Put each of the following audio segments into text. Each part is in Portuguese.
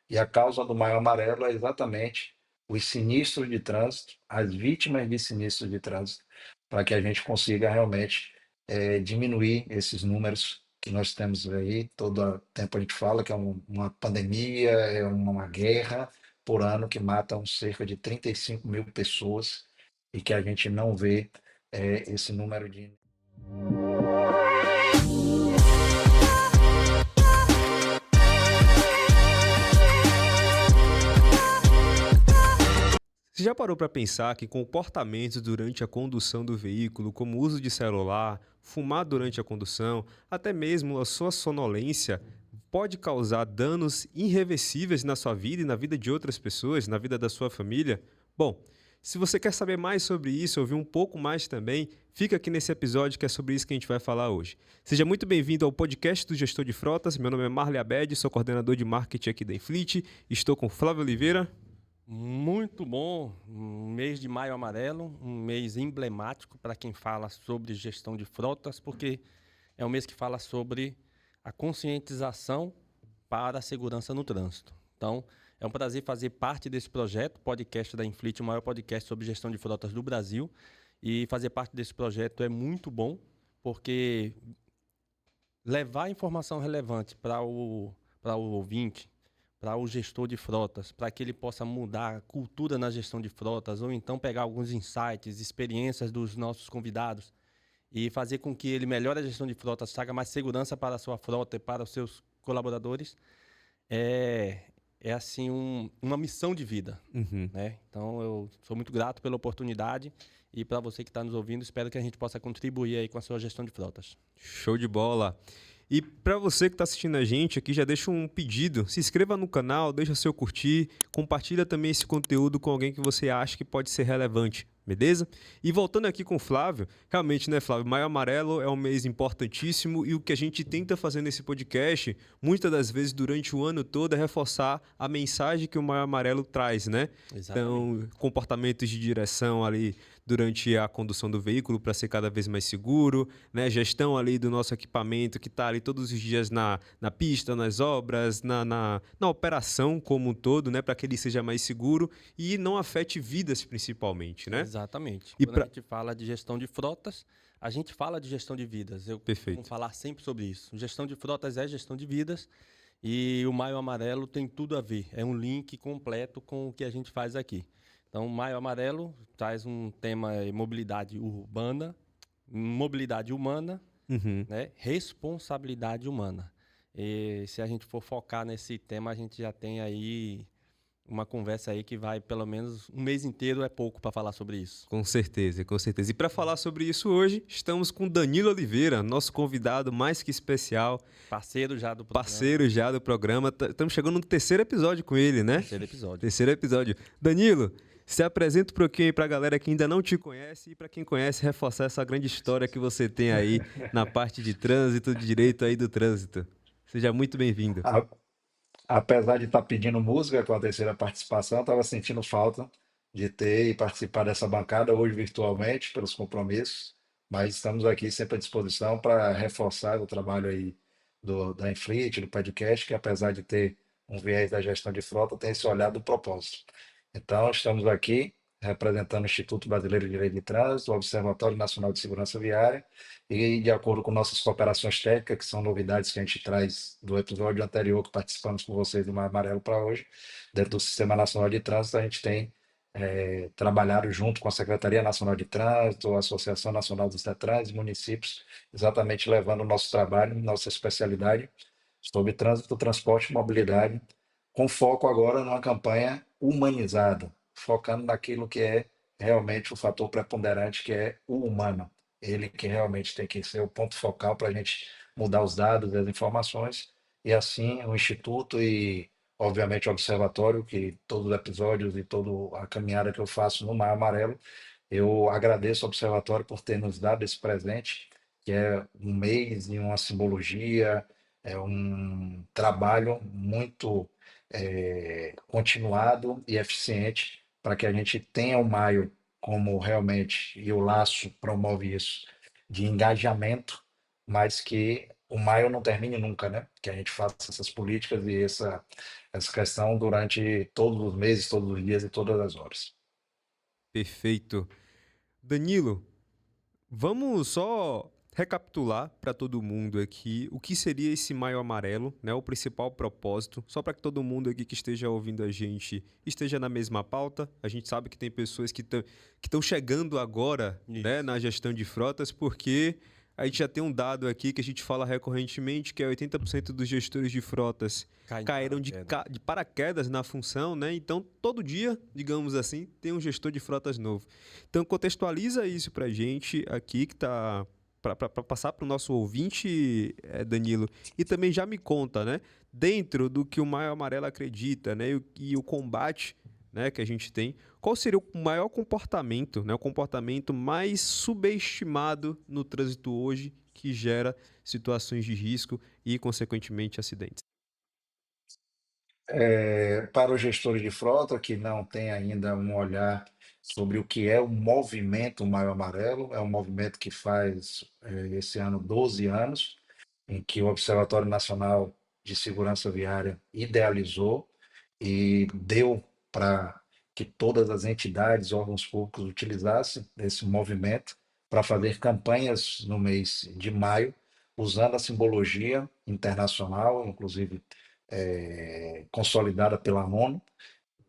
E a causa do Maio Amarelo é exatamente os sinistros de trânsito, as vítimas de sinistros de trânsito, para que a gente consiga realmente diminuir esses números que nós temos aí. Todo tempo a gente fala que é uma pandemia, é uma guerra por ano que matam cerca de 35 mil pessoas e que a gente não vê esse número de. Você já parou para pensar que comportamentos durante a condução do veículo, como o uso de celular, fumar durante a condução, até mesmo a sua sonolência, pode causar danos irreversíveis na sua vida e na vida de outras pessoas, na vida da sua família? Bom, se você quer saber mais sobre isso, ouvir um pouco mais também, fica aqui nesse episódio que é sobre isso que a gente vai falar hoje. Seja muito bem-vindo ao podcast do Gestor de Frotas. Meu nome é Marley Abed, sou coordenador de marketing aqui da Infleet. Estou com Flávio Oliveira. Muito bom, um mês de Maio Amarelo, um mês emblemático para quem fala sobre gestão de frotas, porque é um mês que fala sobre a conscientização para a segurança no trânsito. Então, é um prazer fazer parte desse projeto, podcast da Infleet, o maior podcast sobre gestão de frotas do Brasil. E fazer parte desse projeto é muito bom, porque levar informação relevante para o ouvinte, para o gestor de frotas, para que ele possa mudar a cultura na gestão de frotas, ou então pegar alguns insights, experiências dos nossos convidados e fazer com que ele melhore a gestão de frotas, traga mais segurança para a sua frota e para os seus colaboradores, é, é assim uma missão de vida, Uhum. né? Então eu sou muito grato pela oportunidade e para você que está nos ouvindo, espero que a gente possa contribuir aí com a sua gestão de frotas. Show de bola! E para você que está assistindo a gente aqui, já deixa um pedido, se inscreva no canal, deixa seu curtir, compartilha também esse conteúdo com alguém que você acha que pode ser relevante, beleza? E voltando aqui com o Flávio, realmente, né, Flávio, Maio Amarelo é um mês importantíssimo e o que a gente tenta fazer nesse podcast, muitas das vezes durante o ano todo, é reforçar a mensagem que o Maio Amarelo traz, né? Exatamente. Então, comportamentos de direção ali durante a condução do veículo para ser cada vez mais seguro, né? Gestão ali do nosso equipamento que está ali todos os dias na pista, nas obras, na operação como um todo, né? Para que ele seja mais seguro e não afete vidas principalmente, né? Exatamente. E Quando a para gente fala de gestão de frotas, a gente fala de gestão de vidas. Eu costumo Perfeito. falar sempre sobre isso. Gestão de frotas é gestão de vidas e o Maio Amarelo tem tudo a ver. É um link completo com o que a gente faz aqui. Então, o Maio Amarelo traz um tema mobilidade urbana, mobilidade humana, Uhum. né? Responsabilidade humana. E se a gente for focar nesse tema, a gente já tem aí uma conversa aí que vai pelo menos um mês inteiro, é pouco para falar sobre isso. Com certeza, com certeza. E para falar sobre isso hoje, estamos com Danilo Oliveira, nosso convidado mais que especial, Parceiro já do programa, parceiro já do programa. Estamos chegando no terceiro episódio com ele, né? terceiro episódio. Terceiro episódio. Danilo, se apresenta um pouquinho aí para a galera que ainda não te conhece e para quem conhece, reforçar essa grande história que você tem aí na parte de trânsito, de direito aí do trânsito. Seja muito bem-vindo. A- Apesar de estar pedindo música com a terceira participação, estava sentindo falta de ter e participar dessa bancada hoje virtualmente, pelos compromissos, mas estamos aqui sempre à disposição para reforçar o trabalho aí da Infleet, do podcast, que apesar de ter um viés da gestão de frota, tem esse olhar do propósito. Então, estamos aqui representando o Instituto Brasileiro de Direito de Trânsito, o Observatório Nacional de Segurança Viária, e de acordo com nossas cooperações técnicas, que são novidades que a gente traz do episódio anterior que participamos com vocês do Mar Amarelo para hoje, dentro do Sistema Nacional de Trânsito, a gente tem trabalhado junto com a Secretaria Nacional de Trânsito, a Associação Nacional dos Detran e municípios, exatamente levando o nosso trabalho, nossa especialidade sobre trânsito, transporte e mobilidade, com foco agora numa campanha humanizada, focando naquilo que é realmente o fator preponderante, que é o humano. Ele que realmente tem que ser o ponto focal para a gente mudar os dados e as informações, e assim o Instituto e, obviamente, o Observatório, que todos os episódios e toda a caminhada que eu faço no Mar Amarelo, eu agradeço ao Observatório por ter nos dado esse presente, que é um mês e uma simbologia, é um trabalho muito continuado e eficiente para que a gente tenha o maio como realmente, e o laço promove isso, de engajamento, mas que o maio não termine nunca, né? Que a gente faça essas políticas e essa questão durante todos os meses, todos os dias e todas as horas. Perfeito. Danilo, vamos só recapitular para todo mundo aqui o que seria esse Maio Amarelo, né? O principal propósito, só para que todo mundo aqui que esteja ouvindo a gente esteja na mesma pauta. A gente sabe que tem pessoas que estão chegando agora, né, Isso. na gestão de frotas, porque a gente já tem um dado aqui que a gente fala recorrentemente, que é 80% dos gestores de frotas Cai de caíram paraquedas. de paraquedas na função, né? Então, todo dia, digamos assim, tem um gestor de frotas novo. Então, contextualiza isso para a gente aqui, que está para passar para o nosso ouvinte, Danilo, e também já me conta, né? Dentro do que o Maio Amarelo acredita, né? E o combate, né, que a gente tem, qual seria o maior comportamento, né? O comportamento mais subestimado no trânsito hoje que gera situações de risco e, consequentemente, acidentes? Para os gestores de frota que não têm ainda um olhar sobre o que é o movimento Maio Amarelo, é um movimento que faz esse ano 12 anos, em que o Observatório Nacional de Segurança Viária idealizou e deu para que todas as entidades, órgãos públicos utilizassem esse movimento para fazer campanhas no mês de maio, usando a simbologia internacional, inclusive consolidada pela ONU,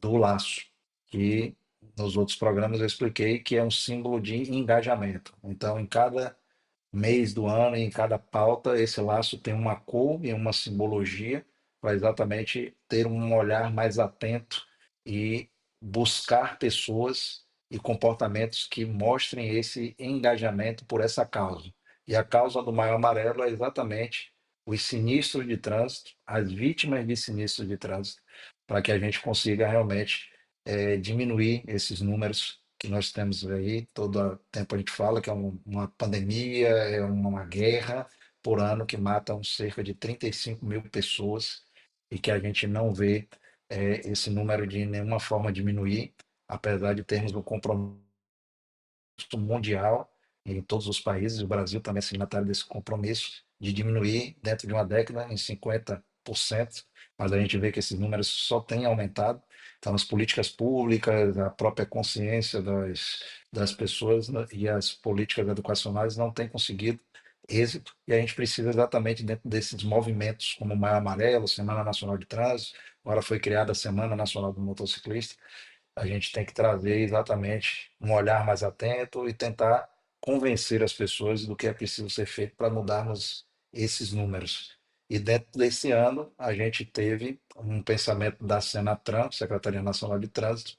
do laço, que nos outros programas eu expliquei que é um símbolo de engajamento. Então, em cada mês do ano, em cada pauta, esse laço tem uma cor e uma simbologia para exatamente ter um olhar mais atento e buscar pessoas e comportamentos que mostrem esse engajamento por essa causa. E a causa do Maio Amarelo é exatamente os sinistros de trânsito, as vítimas de sinistros de trânsito, para que a gente consiga realmente diminuir esses números que nós temos aí, todo tempo a gente fala que é uma pandemia, é uma guerra por ano que matam cerca de 35 mil pessoas e que a gente não vê esse número de nenhuma forma diminuir, apesar de termos um compromisso mundial em todos os países, o Brasil também é signatário desse compromisso de diminuir dentro de uma década em 50%, mas a gente vê que esses números só têm aumentado. Então, as políticas públicas, a própria consciência das pessoas, né, e as políticas educacionais não têm conseguido êxito, e a gente precisa exatamente dentro desses movimentos, como o Maio Amarelo, Semana Nacional de Trânsito, agora foi criada a Semana Nacional do Motociclista, a gente tem que trazer exatamente um olhar mais atento e tentar convencer as pessoas do que é preciso ser feito para mudarmos esses números. E dentro desse ano, a gente teve um pensamento da Senatran, Secretaria Nacional de Trânsito,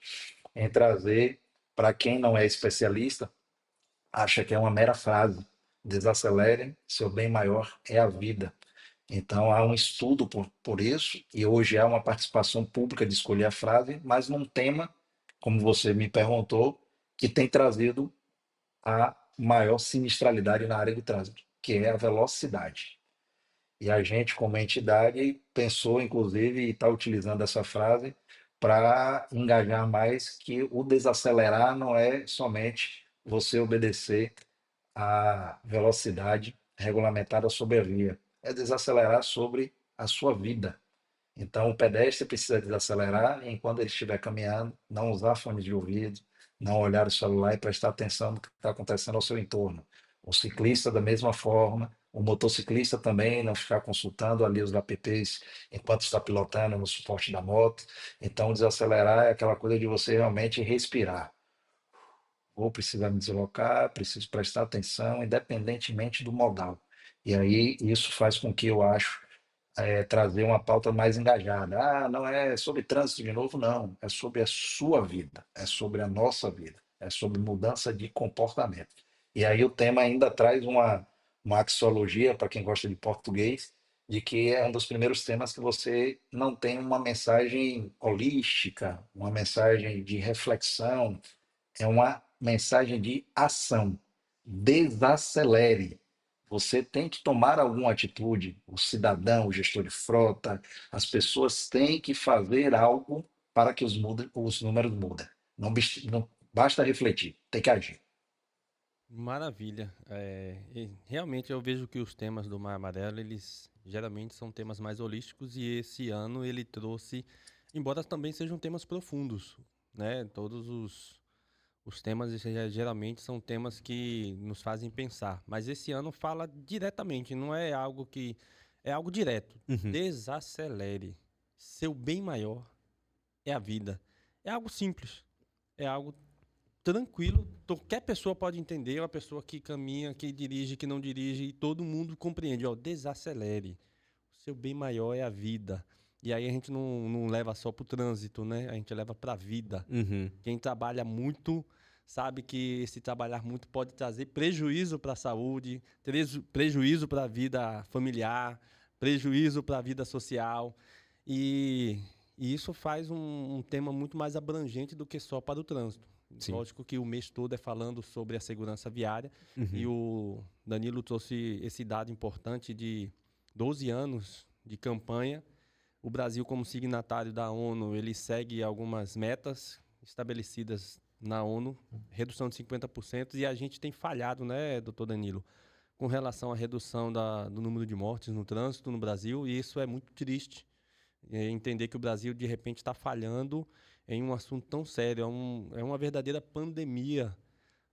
em trazer, para quem não é especialista, acha que é uma mera frase, desacelerem, seu bem maior é a vida. Então, há um estudo por isso, e hoje há uma participação pública de escolher a frase, mas num tema, como você me perguntou, que tem trazido a maior sinistralidade na área de trânsito, que é a velocidade. E a gente, como entidade, pensou, inclusive, e está utilizando essa frase para engajar mais que o desacelerar não é somente você obedecer a velocidade regulamentada sobre a via, é desacelerar sobre a sua vida. Então, o pedestre precisa desacelerar e, enquanto ele estiver caminhando, não usar fone de ouvido, não olhar o celular e prestar atenção no que está acontecendo ao seu entorno. O ciclista, da mesma forma, o motociclista também, não ficar consultando ali os apps enquanto está pilotando no suporte da moto. Então, desacelerar é aquela coisa de você realmente respirar. Vou precisar me deslocar, preciso prestar atenção, independentemente do modal. E aí isso faz com que eu acho trazer uma pauta mais engajada. Ah, não é sobre trânsito de novo, não. É sobre a sua vida, é sobre a nossa vida, é sobre mudança de comportamento. E aí o tema ainda traz uma axiologia, para quem gosta de português, de que é um dos primeiros temas que você não tem uma mensagem holística, uma mensagem de reflexão, é uma mensagem de ação. Desacelere. Você tem que tomar alguma atitude. O cidadão, o gestor de frota, as pessoas têm que fazer algo para que os números mudem. Não basta refletir, tem que agir. Maravilha. E realmente eu vejo que os temas do Mar Amarelo, eles geralmente são temas mais holísticos e esse ano ele trouxe, embora também sejam temas profundos, né? Todos os temas geralmente são temas que nos fazem pensar, mas esse ano fala diretamente, não é algo que é algo direto. Uhum. Desacelere. Seu bem maior é a vida. É algo simples. É algo tranquilo, qualquer pessoa pode entender, uma pessoa que caminha, que dirige, que não dirige, e todo mundo compreende, ó, desacelere. O seu bem maior é a vida. E aí a gente não leva só para o trânsito, né? A gente leva para a vida. Uhum. Quem trabalha muito sabe que esse trabalhar muito pode trazer prejuízo para a saúde, prejuízo para a vida familiar, prejuízo para a vida social. E, e isso faz um tema muito mais abrangente do que só para o trânsito. Sim. Lógico que o mês todo é falando sobre a segurança viária e Uhum. o Danilo trouxe esse dado importante de 12 anos de campanha. O Brasil, como signatário da ONU, ele segue algumas metas estabelecidas na ONU, redução de 50%, e a gente tem falhado, né, doutor Danilo, com relação à redução do número de mortes no trânsito no Brasil, e isso é muito triste. Entender que o Brasil, de repente, está falhando em um assunto tão sério, é uma verdadeira pandemia,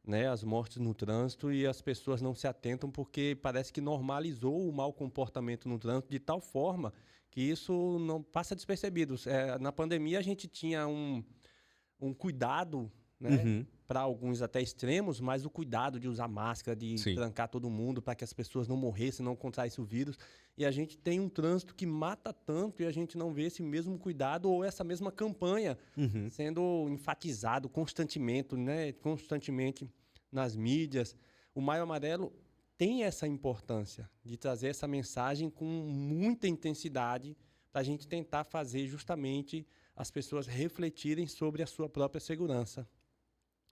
né, as mortes no trânsito e as pessoas não se atentam porque parece que normalizou o mau comportamento no trânsito de tal forma que isso não passa despercebido. Na pandemia a gente tinha um cuidado, né, Uhum. para alguns até extremos, mas o cuidado de usar máscara, de Sim. trancar todo mundo para que as pessoas não morressem, não contraíssem o vírus. E a gente tem um trânsito que mata tanto e a gente não vê esse mesmo cuidado ou essa mesma campanha Uhum. sendo enfatizado constantemente, né, constantemente nas mídias. O Maio Amarelo tem essa importância de trazer essa mensagem com muita intensidade para a gente tentar fazer justamente as pessoas refletirem sobre a sua própria segurança.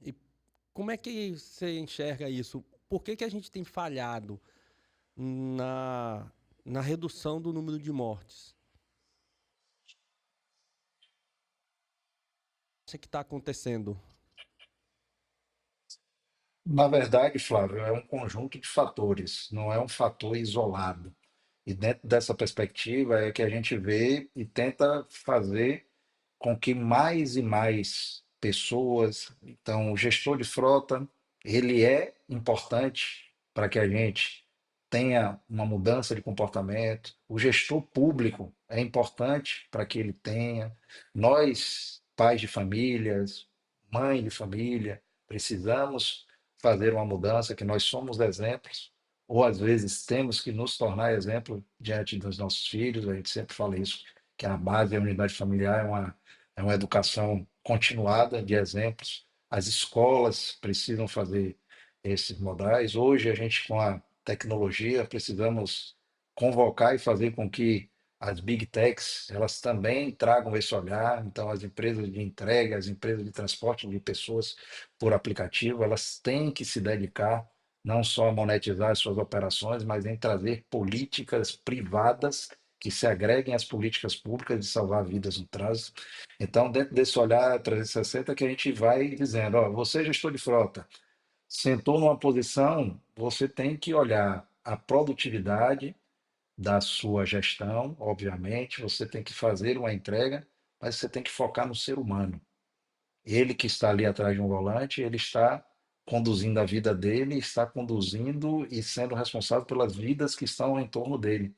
E como é que você enxerga isso? Por que a gente tem falhado na, na redução do número de mortes? O que está acontecendo? Na verdade, Flávio, é um conjunto de fatores, não é um fator isolado. E dentro dessa perspectiva é que a gente vê e tenta fazer com que mais e mais pessoas, então o gestor de frota, ele é importante para que a gente tenha uma mudança de comportamento. O gestor público é importante para que ele tenha. Nós, pais de famílias, mãe de família, precisamos fazer uma mudança, que nós somos exemplos, ou às vezes temos que nos tornar exemplo diante dos nossos filhos. A gente sempre fala isso, que a base da unidade familiar é uma educação continuada de exemplos. As escolas precisam fazer esses modais. Hoje, a gente, com a tecnologia, precisamos convocar e fazer com que as big techs elas também tragam esse olhar. Então, as empresas de entrega, as empresas de transporte de pessoas por aplicativo, elas têm que se dedicar não só a monetizar as suas operações, mas em trazer políticas privadas que se agreguem às políticas públicas de salvar vidas no trânsito. Então, dentro desse olhar 360, que a gente vai dizendo, ó, você gestor de frota, sentou numa posição, você tem que olhar a produtividade da sua gestão, obviamente, você tem que fazer uma entrega, mas você tem que focar no ser humano. Ele que está ali atrás de um volante, ele está conduzindo a vida dele, está conduzindo e sendo responsável pelas vidas que estão em torno dele.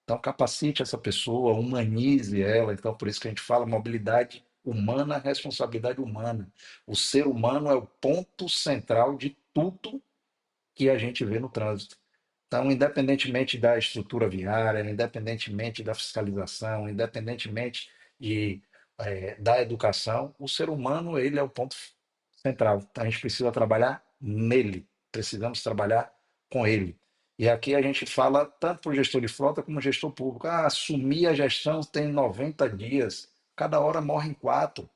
Então, capacite essa pessoa, humanize ela. Então, por isso que a gente fala mobilidade humana, responsabilidade humana. O ser humano é o ponto central de tudo que a gente vê no trânsito. Então, independentemente da estrutura viária, independentemente da fiscalização, independentemente da educação, o ser humano ele é o ponto central. Então, a gente precisa trabalhar nele, precisamos trabalhar com ele. E aqui a gente fala tanto para o gestor de frota como o gestor público. Ah, assumir a gestão tem 90 dias, cada hora morrem quatro.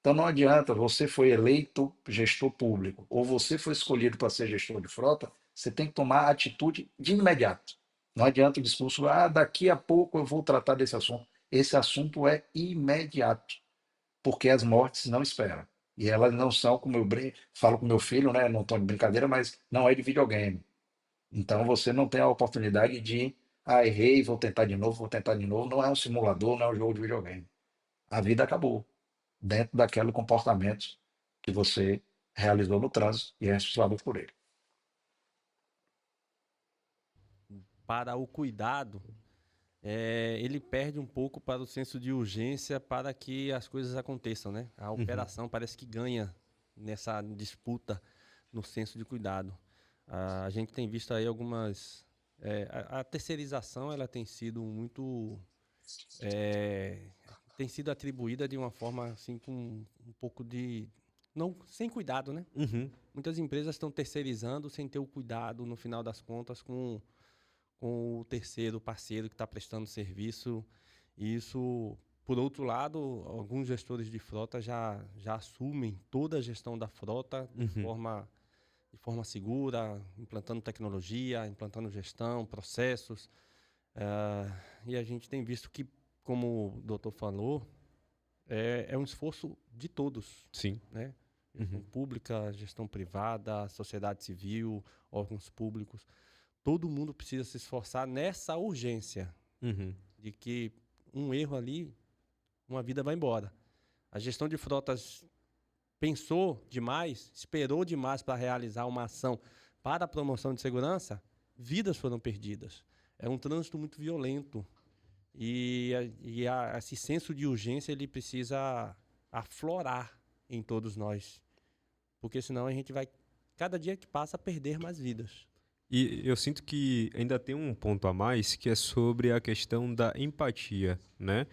Então não adianta, você foi eleito gestor público ou você foi escolhido para ser gestor de frota, você tem que tomar atitude de imediato. Não adianta o discurso, ah, daqui a pouco eu vou tratar desse assunto. Esse assunto é imediato, porque as mortes não esperam. E elas não são, como eu falo com meu filho, né, não tom de brincadeira, mas não é de videogame. Então você não tem a oportunidade de, errei, vou tentar de novo, vou tentar de novo. Não é um simulador, não é um jogo de videogame. A vida acabou dentro daquele comportamento que você realizou no trânsito e é responsável por ele. Para o cuidado, ele perde um pouco para o senso de urgência para que as coisas aconteçam, né? A Uhum. operação parece que ganha nessa disputa no senso de cuidado. A gente tem visto aí algumas... a terceirização, ela tem sido muito... tem sido atribuída de uma forma, assim, com um pouco de... não, sem cuidado, né? Uhum. Muitas empresas estão terceirizando sem ter o cuidado, no final das contas, com o terceiro parceiro que está prestando serviço. E isso, por outro lado, alguns gestores de frota já assumem toda a gestão da frota Uhum. de forma segura, implantando tecnologia, implantando gestão, processos. E a gente tem visto que, como o doutor falou, é um esforço de todos, Sim. né? Gestão Uhum. pública, gestão privada, sociedade civil, órgãos públicos. Todo mundo precisa se esforçar nessa urgência Uhum. de que um erro ali, uma vida vai embora. A gestão de frotas pensou demais, esperou demais para realizar uma ação para a promoção de segurança, vidas foram perdidas. É um trânsito muito violento esse senso de urgência ele precisa aflorar em todos nós, porque senão a gente vai, cada dia que passa, perder mais vidas. E eu sinto que ainda tem um ponto a mais que é sobre a questão da empatia, né?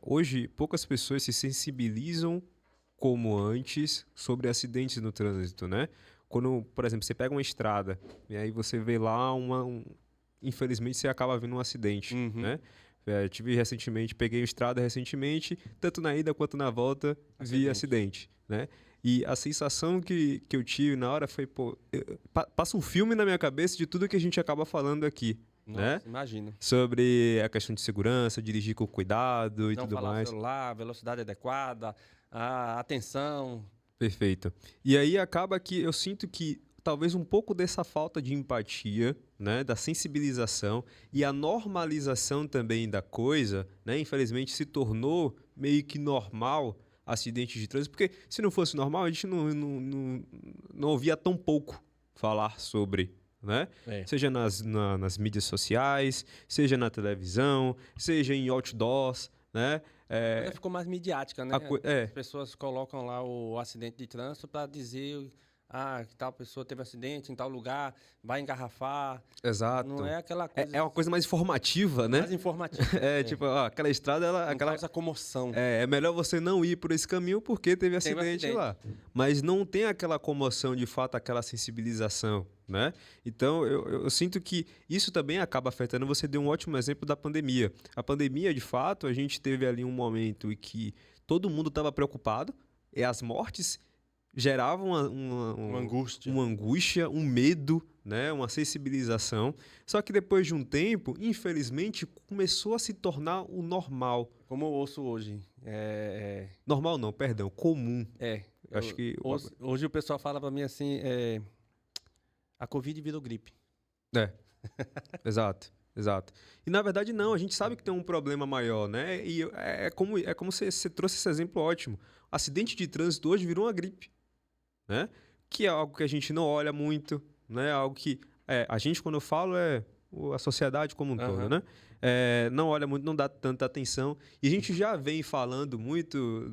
Hoje, poucas pessoas se sensibilizam como antes sobre acidentes no trânsito, né? Quando, por exemplo, você pega uma estrada e aí você vê lá infelizmente você acaba vendo um acidente, Uhum. né? Peguei uma estrada recentemente, tanto na ida quanto na volta, vi acidente, né? E a sensação que eu tive na hora foi, pô, passa um filme na minha cabeça de tudo que a gente acaba falando aqui, né? Nossa, imagino. Sobre a questão de segurança, dirigir com cuidado e Não tudo falar o mais. celular, velocidade adequada, a atenção. Perfeito. E aí acaba que eu sinto que talvez um pouco dessa falta de empatia, né, da sensibilização e a normalização também da coisa, né, infelizmente se tornou meio que normal acidentes de trânsito, porque se não fosse normal a gente não ouvia tão pouco falar sobre, né? Seja nas mídias sociais, seja na televisão, seja em outdoors, né? A coisa ficou mais midiática, né? É, As pessoas colocam lá o acidente de trânsito para dizer que tal pessoa teve acidente em tal lugar, vai engarrafar. Não exato. é aquela coisa É uma coisa mais informativa, né? mais informativa. Tipo, ó, aquela estrada, Não causa comoção. é melhor você não ir por esse caminho porque teve Teve acidente acidente. lá. Mas não tem aquela comoção, de fato, aquela sensibilização, né? Então, eu sinto que isso também acaba afetando. Você deu um ótimo exemplo da pandemia. A pandemia, de fato, a gente teve ali um momento em que todo mundo estava preocupado e as mortes geravam uma angústia, um medo, né? Uma sensibilização. Só que depois de um tempo, infelizmente, começou a se tornar o normal. Como eu ouço hoje. Normal não, perdão, comum. Eu acho que... Hoje o pessoal fala para mim assim, a Covid virou gripe. Exato. Exato. E na verdade não, a gente sabe que tem um problema maior, né? E é como você trouxe esse exemplo ótimo. Acidente de trânsito hoje virou uma gripe, né? Que é algo que a gente não olha muito, né? Algo que a gente, quando eu falo, a sociedade como um todo, né? Não olha muito, não dá tanta atenção. E a gente já vem falando muito,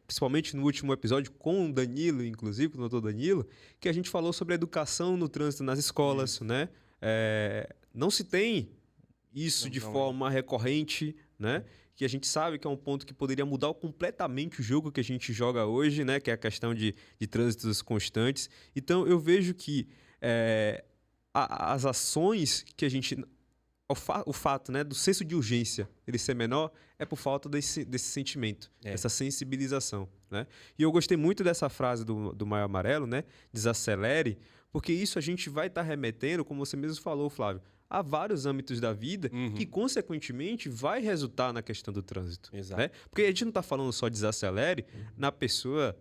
principalmente no último episódio com o Danilo, inclusive, com o doutor Danilo, que a gente falou sobre a educação no trânsito nas escolas, né? Não se tem isso de forma recorrente, né? Que a gente sabe que é um ponto que poderia mudar completamente o jogo que a gente joga hoje, né? Que é a questão de trânsitos constantes. Então, eu vejo que as ações que a gente... O fato, né, do senso de urgência ele ser menor é por falta desse sentimento, dessa sensibilização, né? E eu gostei muito dessa frase do Maio Amarelo, né? Desacelere, porque isso a gente vai estar remetendo, como você mesmo falou, Flávio, a vários âmbitos da vida que, Uhum. consequentemente, vai resultar na questão do trânsito, Exato. né? Porque a gente não está falando só desacelere na pessoa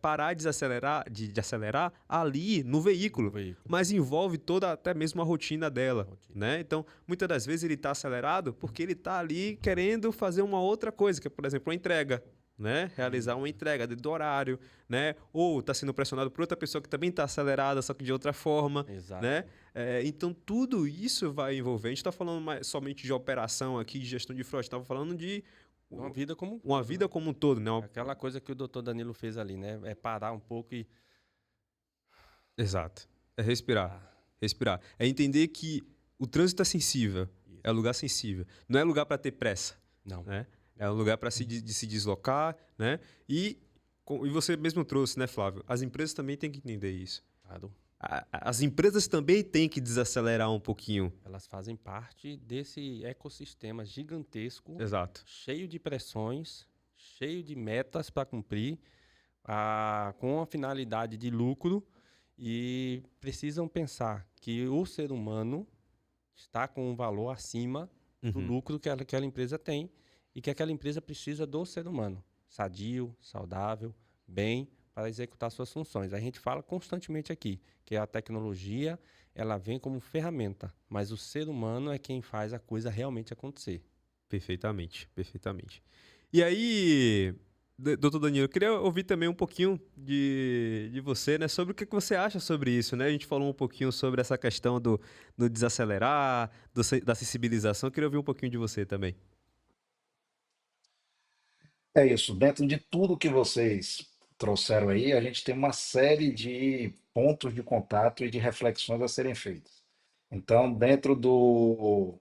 parar de acelerar ali no No veículo, veículo. mas envolve toda até mesmo a rotina dela, Rotina. né? Então, muitas das vezes ele está acelerado porque ele está ali querendo fazer uma outra coisa, que é, por exemplo, uma entrega, né? Realizar uma entrega dentro do horário, né? Ou está sendo pressionado por outra pessoa que também está acelerada, só que de outra forma, Exato. né? Então, tudo isso vai envolver. A gente está falando somente de operação aqui, de gestão de frota, estava falando de Uma vida como um uma todo, vida né? como um todo, né? Aquela coisa que o doutor Danilo fez ali, né? É parar um pouco e... Exato. É respirar. Ah, Respirar. É entender que o trânsito é sensível, isso. é lugar sensível. Não é lugar para ter pressa, Não. né? É um lugar para se deslocar, né? E você mesmo trouxe, né, Flávio? As empresas também têm que entender isso. Claro. As empresas também têm que desacelerar um pouquinho. Elas fazem parte desse ecossistema gigantesco, Exato. cheio de pressões, cheio de metas para cumprir, com a finalidade de lucro, e precisam pensar que o ser humano está com um valor acima do Uhum. lucro que aquela empresa tem e que aquela empresa precisa do ser humano, sadio, saudável, bem, para executar suas funções. A gente fala constantemente aqui que a tecnologia ela vem como ferramenta, mas o ser humano é quem faz a coisa realmente acontecer. Perfeitamente, perfeitamente. E aí, doutor Danilo, eu queria ouvir também um pouquinho de você, né, sobre o que você acha sobre isso, né? A gente falou um pouquinho sobre essa questão do desacelerar, da sensibilização. Eu queria ouvir um pouquinho de você também. É isso. Dentro de tudo que vocês trouxeram aí, a gente tem uma série de pontos de contato e de reflexões a serem feitas. Então, dentro do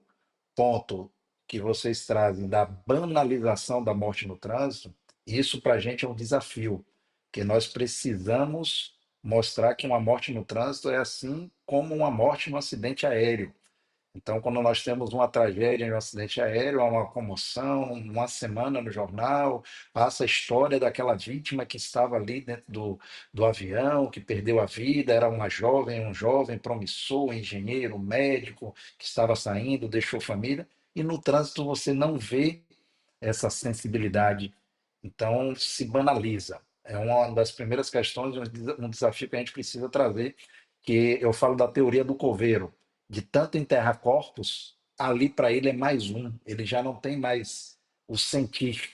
ponto que vocês trazem da banalização da morte no trânsito, isso para a gente é um desafio, que nós precisamos mostrar que uma morte no trânsito é assim como uma morte no acidente aéreo. Então, quando nós temos uma tragédia em um acidente aéreo, há uma comoção, uma semana no jornal, passa a história daquela vítima que estava ali dentro do avião, que perdeu a vida, era uma jovem, um jovem promissor, um engenheiro, um médico, que estava saindo, deixou família, e no trânsito você não vê essa sensibilidade. Então, se banaliza. É uma das primeiras questões, um desafio que a gente precisa trazer, que eu falo da teoria do coveiro. De tanto enterrar corpos, ali para ele é mais um. Ele já não tem mais o sentir,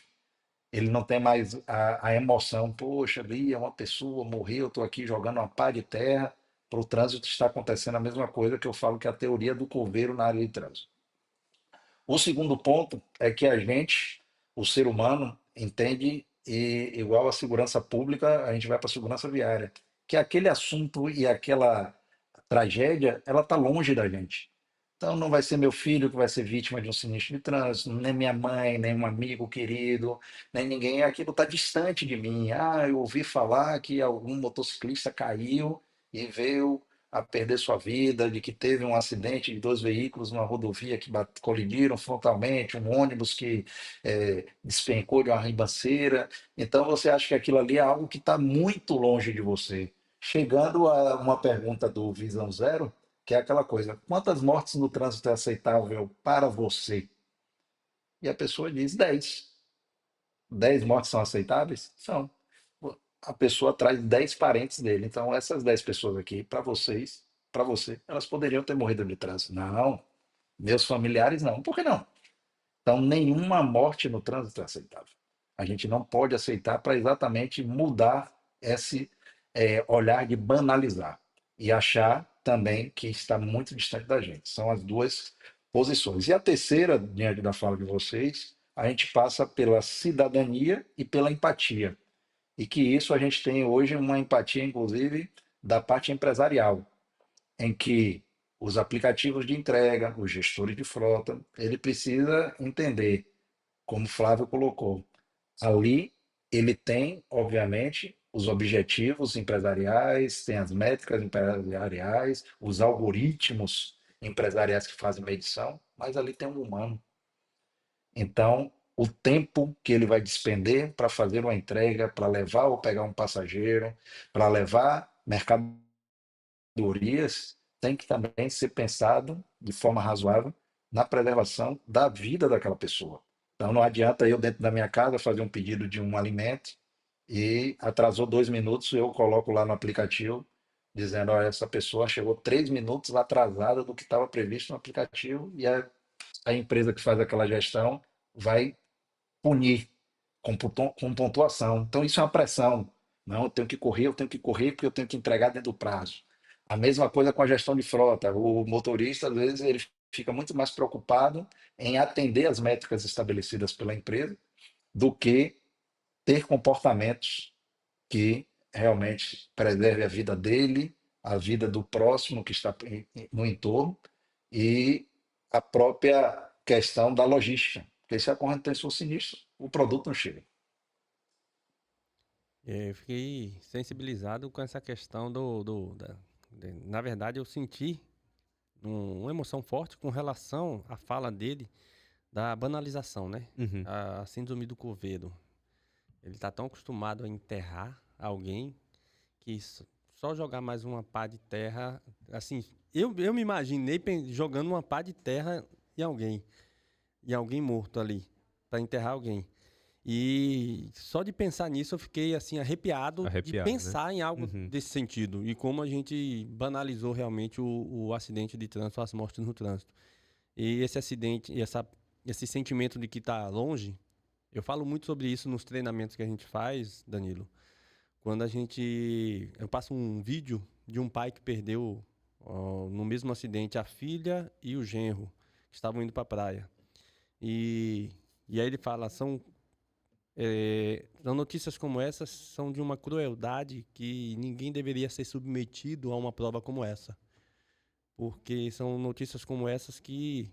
ele não tem mais a emoção. Poxa, ali é uma pessoa, morreu, eu estou aqui jogando uma pá de terra. Para o trânsito está acontecendo a mesma coisa que eu falo que é a teoria do coveiro na área de trânsito. O segundo ponto é que a gente, o ser humano, entende, e igual a segurança pública, a gente vai para a segurança viária, que aquele assunto e aquela tragédia, ela está longe da gente. Então não vai ser meu filho que vai ser vítima de um sinistro de trânsito, nem minha mãe, nem um amigo querido, nem ninguém. Aquilo está distante de mim. Ah, eu ouvi falar que algum motociclista caiu e veio a perder sua vida, de que teve um acidente de dois veículos numa rodovia que colidiram frontalmente, um ônibus que despencou de uma ribanceira. Então você acha que aquilo ali é algo que está muito longe de você. Chegando a uma pergunta do Visão Zero, que é aquela coisa: quantas mortes no trânsito é aceitável para você? E a pessoa diz 10. 10 mortes são aceitáveis? São. A pessoa traz 10 parentes dele. Então, essas 10 pessoas aqui, para vocês, para você, elas poderiam ter morrido de trânsito. Não, meus familiares não. Por que não? Então, nenhuma morte no trânsito é aceitável. A gente não pode aceitar para exatamente mudar esse olhar de banalizar e achar também que está muito distante da gente. São as duas posições. E a terceira, diante da fala de vocês, a gente passa pela cidadania e pela empatia. E que isso a gente tem hoje uma empatia, inclusive, da parte empresarial, em que os aplicativos de entrega, os gestores de frota, ele precisa entender, como o Flávio colocou, ali ele tem, obviamente, os objetivos empresariais, tem as métricas empresariais, os algoritmos empresariais que fazem medição, mas ali tem um humano. Então, o tempo que ele vai despender para fazer uma entrega, para levar ou pegar um passageiro, para levar mercadorias, tem que também ser pensado de forma razoável na preservação da vida daquela pessoa. Então não adianta eu, dentro da minha casa, fazer um pedido de um alimento e atrasou 2 minutos, eu coloco lá no aplicativo dizendo, olha, essa pessoa chegou 3 minutos atrasada do que estava previsto no aplicativo e a empresa que faz aquela gestão vai punir com pontuação. Então, isso é uma pressão. Não, eu tenho que correr porque eu tenho que entregar dentro do prazo. A mesma coisa com a gestão de frota. O motorista, às vezes, ele fica muito mais preocupado em atender as métricas estabelecidas pela empresa do que ter comportamentos que realmente preserve a vida dele, a vida do próximo que está no entorno e a própria questão da logística. Porque se a corrente um sinistro, o produto não chega. Eu fiquei sensibilizado com essa questão na verdade, eu senti uma emoção forte com relação à fala dele da banalização, né? Uhum. A síndrome do coveiro. Ele tá tão acostumado a enterrar alguém que só jogar mais uma pá de terra, assim, eu me imaginei jogando uma pá de terra em alguém morto ali, para enterrar alguém. E só de pensar nisso eu fiquei assim arrepiado de Arrepiado, né? pensar em algo Uhum. desse sentido e como a gente banalizou realmente o acidente de trânsito, as mortes no trânsito. E esse acidente, esse sentimento de que está longe, eu falo muito sobre isso nos treinamentos que a gente faz, Danilo. Quando eu passo um vídeo de um pai que perdeu no mesmo acidente a filha e o genro que estavam indo para a praia. E aí ele fala, são notícias como essas são de uma crueldade que ninguém deveria ser submetido a uma prova como essa. Porque são notícias como essas que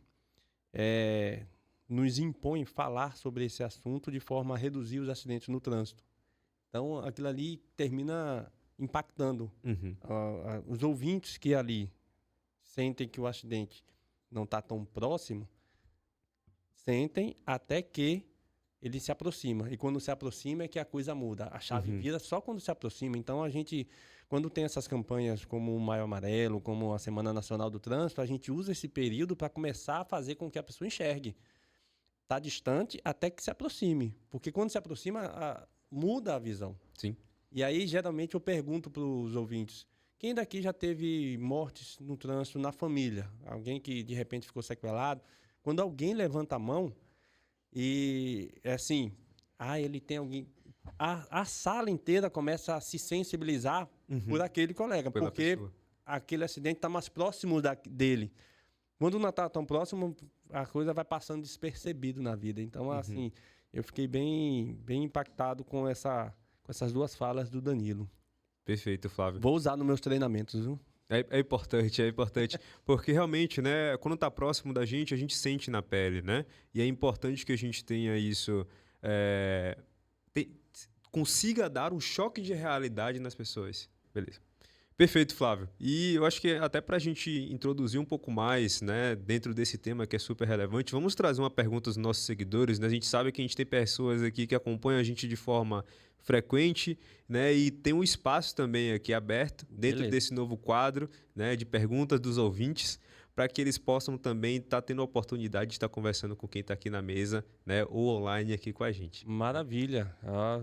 nos impõem falar sobre esse assunto de forma a reduzir os acidentes no trânsito. Então, aquilo ali termina impactando Uhum. os ouvintes que ali sentem que o acidente não está tão próximo, sentem até que ele se aproxima. E quando se aproxima é que a coisa muda. A chave vira só quando se aproxima. Então, a gente, quando tem essas campanhas como o Maio Amarelo, como a Semana Nacional do Trânsito, a gente usa esse período para começar a fazer com que a pessoa enxergue. Está distante até que se aproxime. Porque quando se aproxima, muda a visão. Sim. E aí, geralmente, eu pergunto para os ouvintes, quem daqui já teve mortes no trânsito na família? Alguém que, de repente, ficou sequelado? Quando alguém levanta a mão, e é assim, ele tem alguém. A sala inteira começa a se sensibilizar por aquele colega, Pela porque pessoa. aquele acidente está mais próximo dele. Quando não está tão próximo, a coisa vai passando despercebido na vida. Então, assim, eu fiquei bem, bem impactado com essas duas falas do Danilo. Perfeito, Flávio. Vou usar nos meus treinamentos, viu? É importante, porque realmente, né, quando tá próximo da gente, a gente sente na pele, né? E é importante que a gente tenha isso, consiga dar um choque de realidade nas pessoas. Beleza. Perfeito, Flávio. E eu acho que até para a gente introduzir um pouco mais, né, dentro desse tema que é super relevante, vamos trazer uma pergunta dos nossos seguidores, né? A gente sabe que a gente tem pessoas aqui que acompanham a gente de forma frequente, né? E tem um espaço também aqui aberto dentro desse novo quadro, né, de perguntas dos ouvintes, para que eles possam também estar tendo a oportunidade de estar conversando com quem está aqui na mesa, né, ou online aqui com a gente. Maravilha.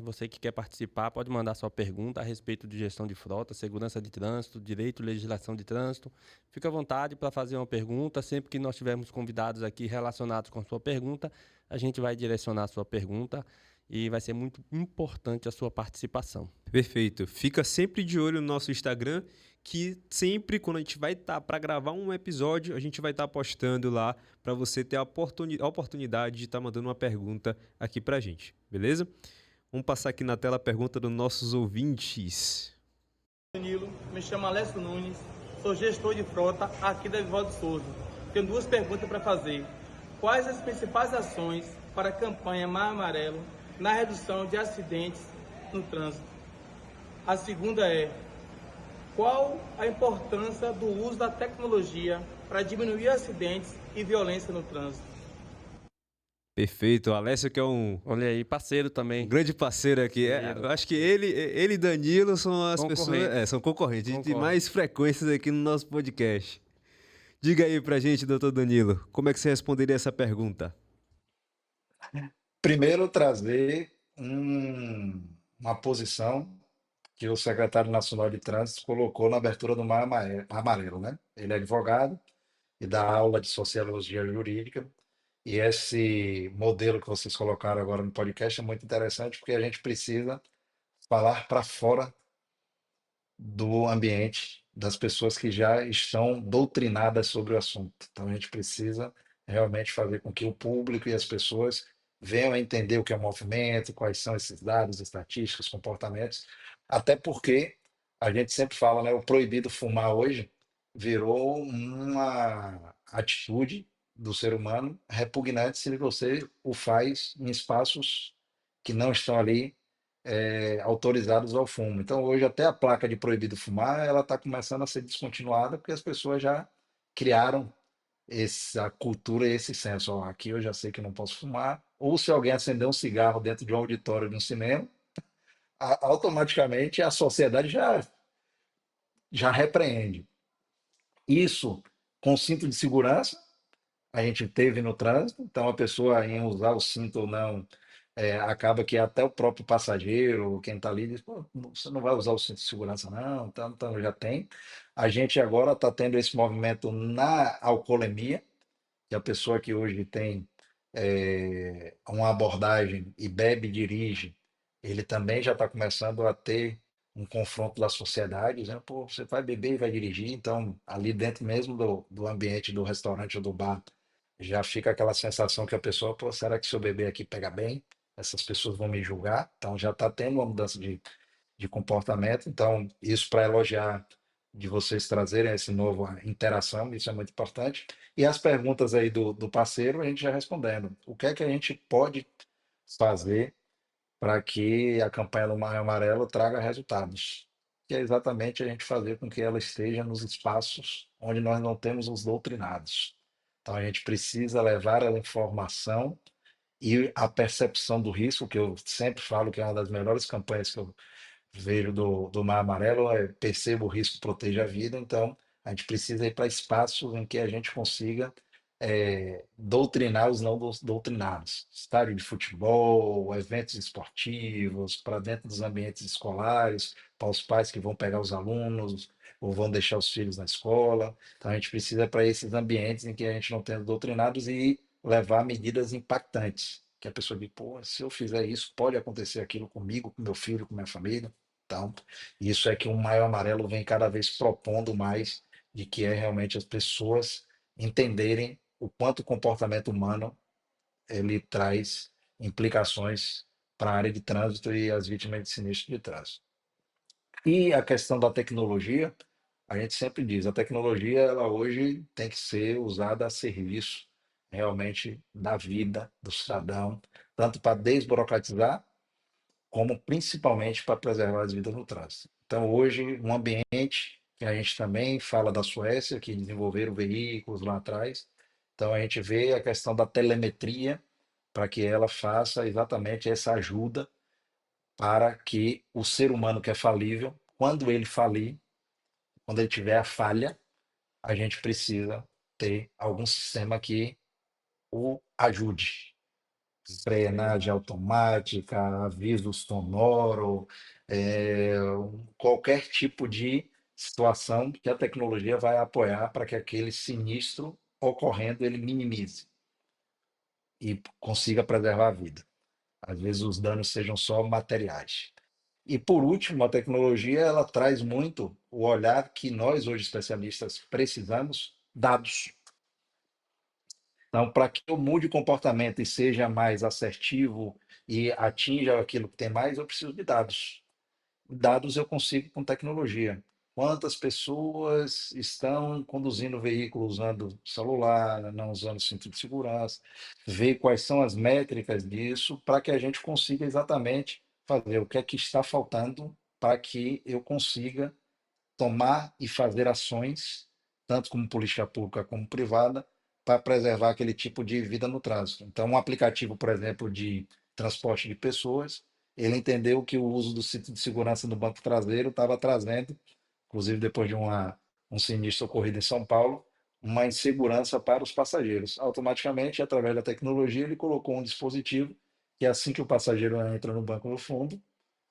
Você que quer participar pode mandar sua pergunta a respeito de gestão de frota, segurança de trânsito, direito e legislação de trânsito. Fique à vontade para fazer uma pergunta. Sempre que nós tivermos convidados aqui relacionados com a sua pergunta, a gente vai direcionar a sua pergunta e vai ser muito importante a sua participação. Perfeito. Fica sempre de olho no nosso Instagram, que sempre quando a gente vai estar para gravar um episódio, a gente vai estar postando lá para você ter a oportunidade de estar mandando uma pergunta aqui para a gente, beleza? Vamos passar aqui na tela a pergunta dos nossos ouvintes. Danilo, me chamo Alessio Nunes, sou gestor de frota aqui da Vivaldo Souza. Tenho duas perguntas para fazer. Quais as principais ações para a campanha Maio Amarelo na redução de acidentes no trânsito? A segunda é: qual a importância do uso da tecnologia para diminuir acidentes e violência no trânsito? Perfeito. O Alessio que é um Olha aí, parceiro também. grande parceiro aqui. Parceiro, Eu acho que ele e Danilo são as pessoas... Concorrentes. são concorrentes de Concordo. mais frequências aqui no nosso podcast. Diga aí pra gente, doutor Danilo, como é que você responderia essa pergunta? Primeiro, trazer uma posição que o secretário nacional de Trânsito colocou na abertura do Mar Amarelo, né? Ele é advogado e dá aula de sociologia jurídica. E esse modelo que vocês colocaram agora no podcast é muito interessante porque a gente precisa falar para fora do ambiente, das pessoas que já estão doutrinadas sobre o assunto. Então a gente precisa realmente fazer com que o público e as pessoas venham a entender o que é o movimento, quais são esses dados, estatísticas, comportamentos, até porque a gente sempre fala, né, o proibido fumar hoje virou uma atitude do ser humano repugnante se você o faz em espaços que não estão ali autorizados ao fumo. Então, hoje, até a placa de proibido fumar, ela está começando a ser descontinuada porque as pessoas já criaram essa cultura e esse senso. Ó, aqui eu já sei que não posso fumar. Ou se alguém acender um cigarro dentro de um auditório de um cinema, automaticamente a sociedade já repreende. Isso com cinto de segurança, a gente teve no trânsito, então a pessoa em usar o cinto ou não, acaba que até o próprio passageiro, quem está ali, diz, pô, você não vai usar o cinto de segurança não, então já tem. A gente agora está tendo esse movimento na alcoolemia, que a pessoa que hoje tem uma abordagem e bebe e dirige, ele também já está começando a ter um confronto da sociedade, dizendo, pô, você vai beber e vai dirigir, então ali dentro mesmo do ambiente do restaurante ou do bar, já fica aquela sensação que a pessoa, pô, será que se eu beber aqui pega bem? Essas pessoas vão me julgar, então já está tendo uma mudança de comportamento, então isso para elogiar de vocês trazerem esse novo interação, isso é muito importante. E as perguntas aí do parceiro, a gente já respondendo. O que é que a gente pode fazer para que a campanha do Maio Amarelo traga resultados? Que é exatamente a gente fazer com que ela esteja nos espaços onde nós não temos os doutrinados. Então a gente precisa levar a informação e a percepção do risco, que eu sempre falo que é uma das melhores campanhas que eu vejo do Mar Amarelo, perceba o risco, proteja a vida. Então, a gente precisa ir para espaços em que a gente consiga doutrinar os não doutrinados. Estádio de futebol, eventos esportivos, para dentro dos ambientes escolares, para os pais que vão pegar os alunos ou vão deixar os filhos na escola. Então, a gente precisa ir para esses ambientes em que a gente não tem os doutrinados e levar medidas impactantes. Que a pessoa diz, pô, se eu fizer isso, pode acontecer aquilo comigo, com meu filho, com minha família. Então, isso é que o Maio Amarelo vem cada vez propondo mais de que é realmente as pessoas entenderem o quanto o comportamento humano ele traz implicações para a área de trânsito e as vítimas de sinistro de trânsito. E a questão da tecnologia, a gente sempre diz, a tecnologia ela hoje tem que ser usada a serviço realmente da vida do cidadão, tanto para desburocratizar como principalmente para preservar as vidas no trânsito. Então, hoje, um ambiente que a gente também fala da Suécia, que desenvolveram veículos lá atrás, então a gente vê a questão da telemetria para que ela faça exatamente essa ajuda para que o ser humano que é falível, quando ele falir, quando ele tiver a falha, a gente precisa ter algum sistema que o ajude, frenagem automática, aviso sonoro, qualquer tipo de situação que a tecnologia vai apoiar para que aquele sinistro ocorrendo ele minimize e consiga preservar a vida. Às vezes os danos sejam só materiais. E por último, a tecnologia ela traz muito o olhar que nós hoje especialistas precisamos, dados. Então, para que eu mude o comportamento e seja mais assertivo e atinja aquilo que tem mais, eu preciso de dados. Dados eu consigo com tecnologia. Quantas pessoas estão conduzindo o veículo usando celular, não usando cinto de segurança, ver quais são as métricas disso, para que a gente consiga exatamente fazer o que é que está faltando para que eu consiga tomar e fazer ações, tanto como política pública como privada, para preservar aquele tipo de vida no trânsito. Então, um aplicativo, por exemplo, de transporte de pessoas, ele entendeu que o uso do cinto de segurança no banco traseiro estava trazendo, inclusive depois de um sinistro ocorrido em São Paulo, uma insegurança para os passageiros. Automaticamente, através da tecnologia, ele colocou um dispositivo que assim que o passageiro entra no banco no fundo,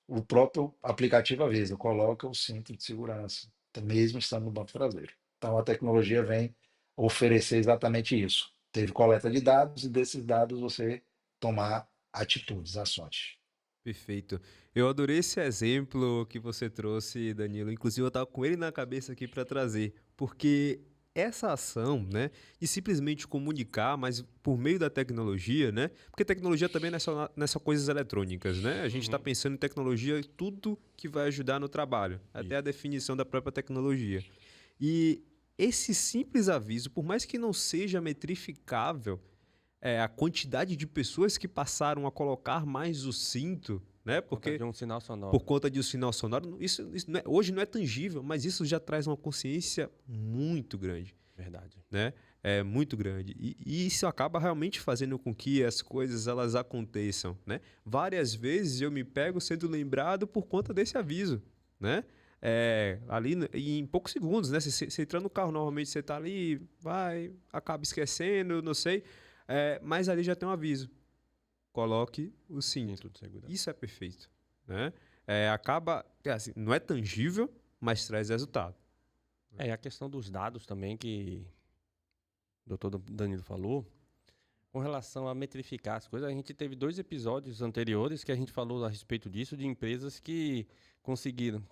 o próprio aplicativo avisa, coloca o cinto de segurança, mesmo estando no banco traseiro. Então a tecnologia vem oferecer exatamente isso. Teve coleta de dados e desses dados você tomar atitudes, ações. Perfeito. Eu adorei esse exemplo que você trouxe, Danilo. Inclusive, eu estava com ele na cabeça aqui para trazer, porque essa ação, né, de simplesmente comunicar, mas por meio da tecnologia, né, porque tecnologia também não é só coisas eletrônicas, né? A gente está Uhum. pensando em tecnologia, tudo que vai ajudar no trabalho, até a definição da própria tecnologia. E esse simples aviso, por mais que não seja metrificável, a quantidade de pessoas que passaram a colocar mais o cinto, né? Por conta Porque de um sinal por sonoro. conta de um sinal sonoro, isso hoje não é tangível, mas isso já traz uma consciência muito grande, Verdade. né? É muito grande. E isso acaba realmente fazendo com que as coisas elas aconteçam, né? Várias vezes eu me pego sendo lembrado por conta desse aviso, né? Ali em poucos segundos, né? Você entra no carro, normalmente você tá ali, vai, acaba esquecendo, não sei. Mas ali já tem um aviso. Coloque o cinto. Cinto de segurança. Isso é perfeito, né? Acaba, assim, não é tangível, mas traz resultado. É, a questão dos dados também que o doutor Danilo falou, com relação a metrificar as coisas, a gente teve 2 episódios anteriores que a gente falou a respeito disso, de empresas que conseguiram,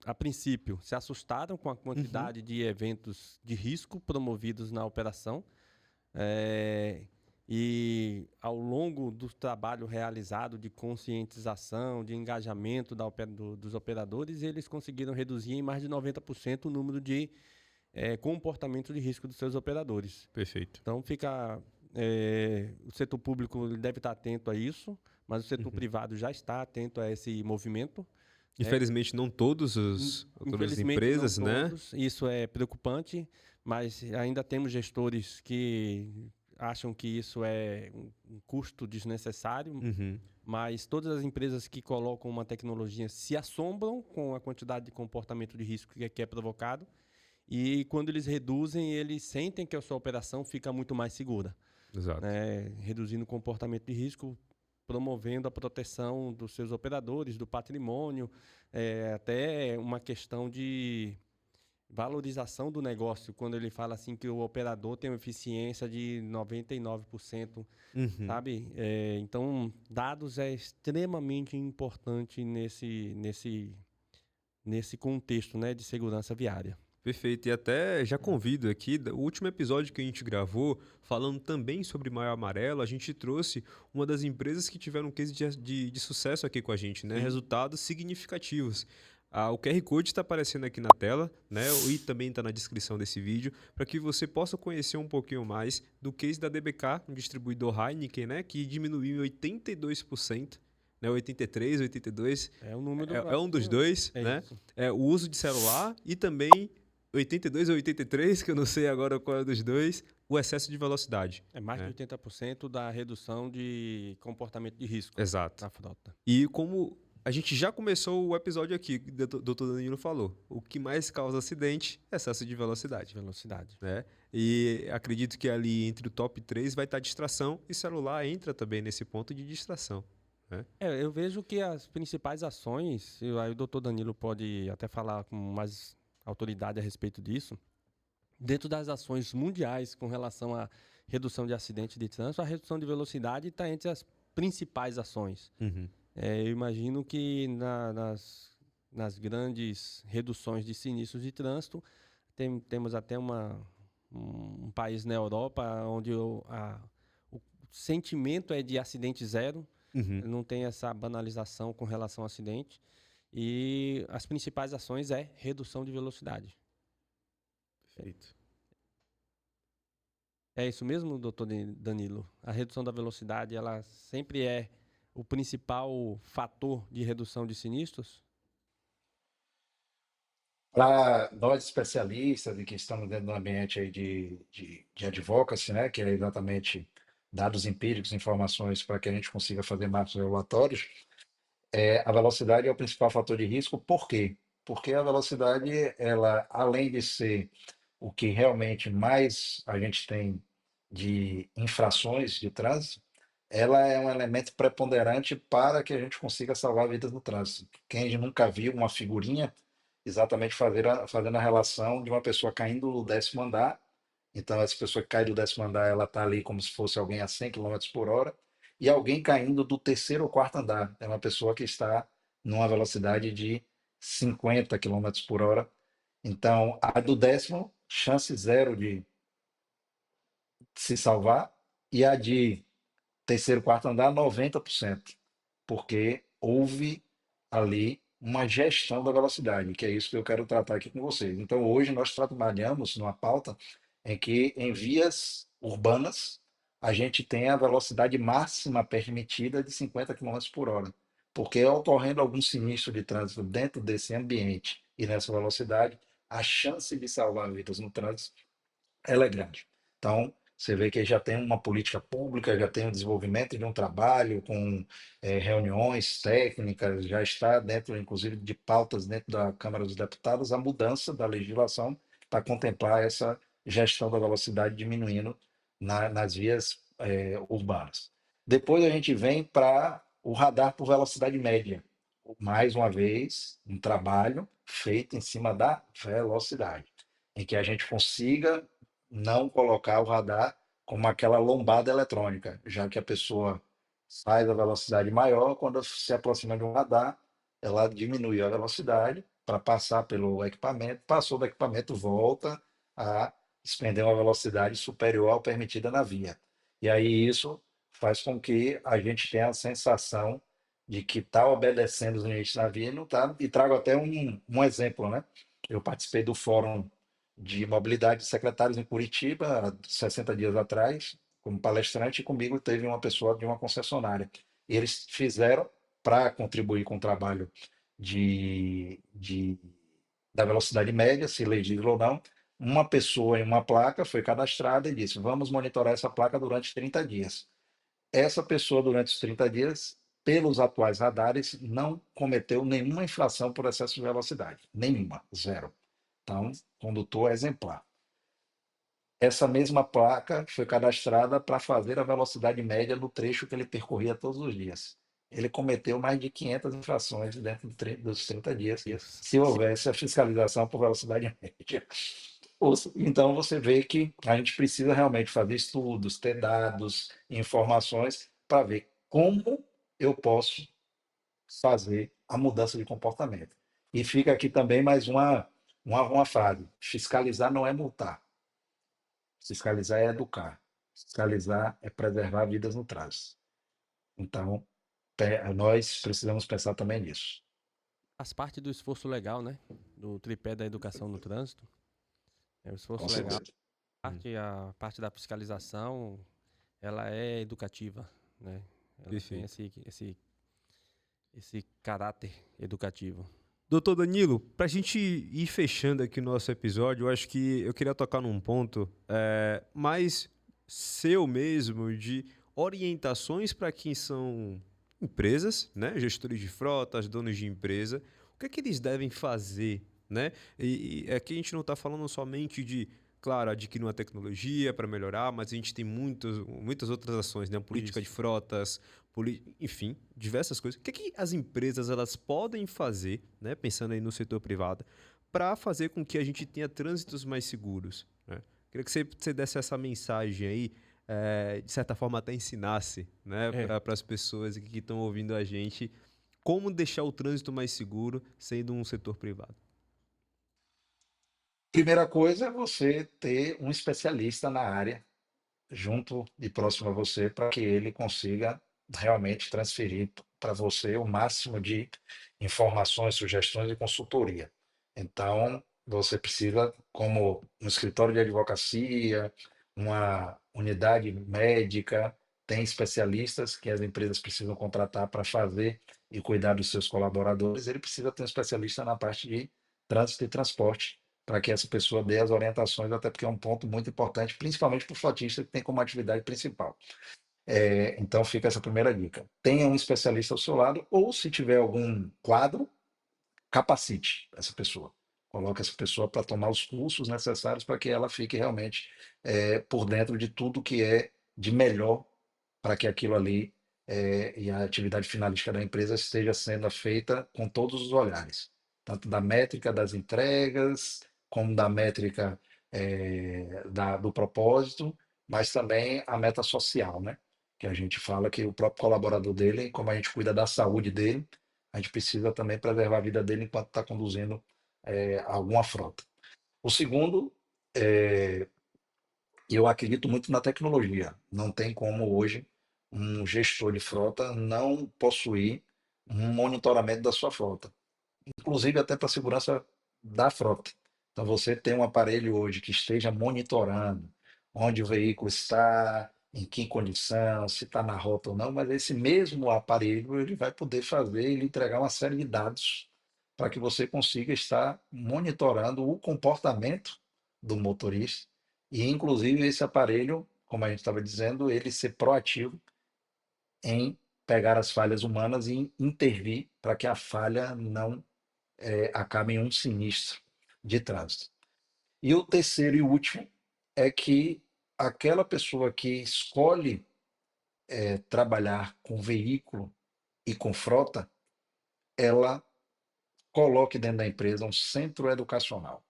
a princípio, se assustaram com a quantidade de eventos de risco promovidos na operação, eh, e ao longo do trabalho realizado de conscientização, de engajamento dos operadores, eles conseguiram reduzir em mais de 90% o número de comportamento de risco dos seus operadores. Perfeito. Então o setor público ele deve estar atento a isso, mas o setor privado já está atento a esse movimento. Infelizmente, não todas as Infelizmente não empresas, né? todos, isso é preocupante, mas ainda temos gestores que acham que isso é um custo desnecessário, Uhum. mas todas as empresas que colocam uma tecnologia se assombram com a quantidade de comportamento de risco que é provocado, e quando eles reduzem, eles sentem que a sua operação fica muito mais segura, Exato. né? Reduzindo o comportamento de risco, promovendo a proteção dos seus operadores, do patrimônio, até uma questão de valorização do negócio, quando ele fala assim que o operador tem uma eficiência de 99%, Uhum. sabe? Então, dados é extremamente importante nesse contexto, né, de segurança viária. Perfeito. E até já convido aqui, o último episódio que a gente gravou, falando também sobre Maio Amarelo, a gente trouxe uma das empresas que tiveram um case de sucesso aqui com a gente, né? Sim. Resultados significativos. O QR Code está aparecendo aqui na tela, né? E também está na descrição desse vídeo, para que você possa conhecer um pouquinho mais do case da DBK, um distribuidor Heineken, né? Que diminuiu em 82%. Né, 83, 82, É um número... é um dos dois, né? Isso. O uso de celular e também 82 ou 83, que eu não sei agora qual é dos dois, o excesso de velocidade. É mais de 80% da redução de comportamento de risco Exato. na frota. E como a gente já começou o episódio aqui, que o doutor Danilo falou, o que mais causa acidente é excesso de velocidade. Né? E acredito que ali entre o top 3 vai estar distração, e celular entra também nesse ponto de distração. Né? Eu vejo que as principais ações, aí o doutor Danilo pode até falar com mais autoridade a respeito disso, dentro das ações mundiais com relação à redução de acidentes de trânsito, a redução de velocidade está entre as principais ações. Uhum. Eu imagino que nas grandes reduções de sinistros de trânsito, temos até um país na Europa onde o sentimento é de acidente zero, não tem essa banalização com relação ao acidente, e as principais ações é redução de velocidade. Perfeito. É isso mesmo, doutor Danilo? A redução da velocidade, ela sempre é o principal fator de redução de sinistros? Para nós especialistas e que estamos dentro do ambiente aí de advocacy, né, que é exatamente dados empíricos, informações para que a gente consiga fazer marcos regulatórios, a velocidade é o principal fator de risco. Por quê? Porque a velocidade, ela, além de ser o que realmente mais a gente tem de infrações de trânsito, ela é um elemento preponderante para que a gente consiga salvar vidas no trânsito. Quem nunca viu uma figurinha exatamente fazendo a relação de uma pessoa caindo do 10º andar, então essa pessoa que cai do 10º andar, ela está ali como se fosse alguém a 100 quilômetros por hora, e alguém caindo do 3º ou 4º andar, é uma pessoa que está numa velocidade de 50 quilômetros por hora. Então, a do 10º, chance zero de se salvar, e a de 3º, 4º andar, 90%, porque houve ali uma gestão da velocidade, que é isso que eu quero tratar aqui com vocês. Então, hoje nós trabalhamos numa pauta em que em vias urbanas a gente tem a velocidade máxima permitida de 50 quilômetros por hora, porque ocorrendo algum sinistro de trânsito dentro desse ambiente e nessa velocidade, a chance de salvar vidas no trânsito ela é grande. Então, você vê que já tem uma política pública, já tem o desenvolvimento de um trabalho com reuniões técnicas, já está dentro, inclusive, de pautas dentro da Câmara dos Deputados, a mudança da legislação para contemplar essa gestão da velocidade diminuindo nas vias urbanas. Depois a gente vem para o radar por velocidade média. Mais uma vez, um trabalho feito em cima da velocidade, em que a gente consiga não colocar o radar como aquela lombada eletrônica, já que a pessoa faz a velocidade maior, quando se aproxima de um radar, ela diminui a velocidade para passar pelo equipamento, passou do equipamento, volta a expender uma velocidade superior ao permitida na via. E aí isso faz com que a gente tenha a sensação de que está obedecendo os limites da via e não está. E trago até um exemplo, né? Eu participei do fórum de mobilidade de secretários em Curitiba, há 60 dias atrás, como palestrante, e comigo teve uma pessoa de uma concessionária. E eles fizeram, para contribuir com o trabalho da velocidade média, se legível ou não, uma pessoa em uma placa foi cadastrada e disse: vamos monitorar essa placa durante 30 dias. Essa pessoa, durante os 30 dias, pelos atuais radares, não cometeu nenhuma infração por excesso de velocidade. Nenhuma, zero. Então, condutor exemplar. Essa mesma placa foi cadastrada para fazer a velocidade média no trecho que ele percorria todos os dias. Ele cometeu mais de 500 infrações dentro dos 30 dias, Deus. se houvesse a fiscalização por velocidade média. Então, você vê que a gente precisa realmente fazer estudos, ter dados, informações, para ver como eu posso fazer a mudança de comportamento. E fica aqui também mais uma frase: fiscalizar não é multar. Fiscalizar é educar. Fiscalizar é preservar vidas no trânsito. Então, nós precisamos pensar também nisso. Faz parte do esforço legal, né? Do tripé da educação no trânsito. É o Com esforço legal. certeza. A parte da fiscalização, ela é educativa, né? Ela tem Perfeito. esse caráter educativo. Doutor Danilo, para a gente ir fechando aqui o nosso episódio, eu acho que eu queria tocar num ponto mais seu mesmo, de orientações para quem são empresas, né? Gestores de frotas, donos de empresa. O que é que eles devem fazer, né? E aqui a gente não está falando somente de, claro, adquirir uma tecnologia para melhorar, mas a gente tem muitas outras ações, né? Política de Isso. frotas, enfim, diversas coisas. O que é que as empresas elas podem fazer, né? Pensando aí no setor privado, para fazer com que a gente tenha trânsitos mais seguros, né? Queria que você desse essa mensagem aí, de certa forma até ensinasse, né, É. para as pessoas que estão ouvindo a gente, como deixar o trânsito mais seguro sendo um setor privado. Primeira coisa é você ter um especialista na área junto e próximo a você para que ele consiga realmente transferir para você o máximo de informações, sugestões e consultoria. Então, você precisa, como um escritório de advocacia, uma unidade médica, tem especialistas que as empresas precisam contratar para fazer e cuidar dos seus colaboradores, ele precisa ter um especialista na parte de trânsito e transporte, para que essa pessoa dê as orientações, até porque é um ponto muito importante, principalmente para o frotista que tem como atividade principal. Então fica essa primeira dica. Tenha um especialista ao seu lado, ou se tiver algum quadro, capacite essa pessoa. Coloque essa pessoa para tomar os cursos necessários para que ela fique realmente por dentro de tudo que é de melhor para que aquilo ali e a atividade finalística da empresa esteja sendo feita com todos os olhares, tanto da métrica das entregas, como da métrica do propósito, mas também a meta social, né? Que a gente fala que o próprio colaborador dele, como a gente cuida da saúde dele, a gente precisa também preservar a vida dele enquanto está conduzindo alguma frota. O segundo, eu acredito muito na tecnologia. Não tem como hoje um gestor de frota não possuir um monitoramento da sua frota, inclusive até para a segurança da frota. Então, você tem um aparelho hoje que esteja monitorando onde o veículo está, em que condição, se está na rota ou não, mas esse mesmo aparelho ele vai poder fazer e lhe entregar uma série de dados para que você consiga estar monitorando o comportamento do motorista e, inclusive, esse aparelho, como a gente estava dizendo, ele ser proativo em pegar as falhas humanas e intervir para que a falha não acaba em um sinistro de trânsito. E o terceiro e último é que aquela pessoa que escolhe trabalhar com veículo e com frota, ela coloque dentro da empresa um centro educacional,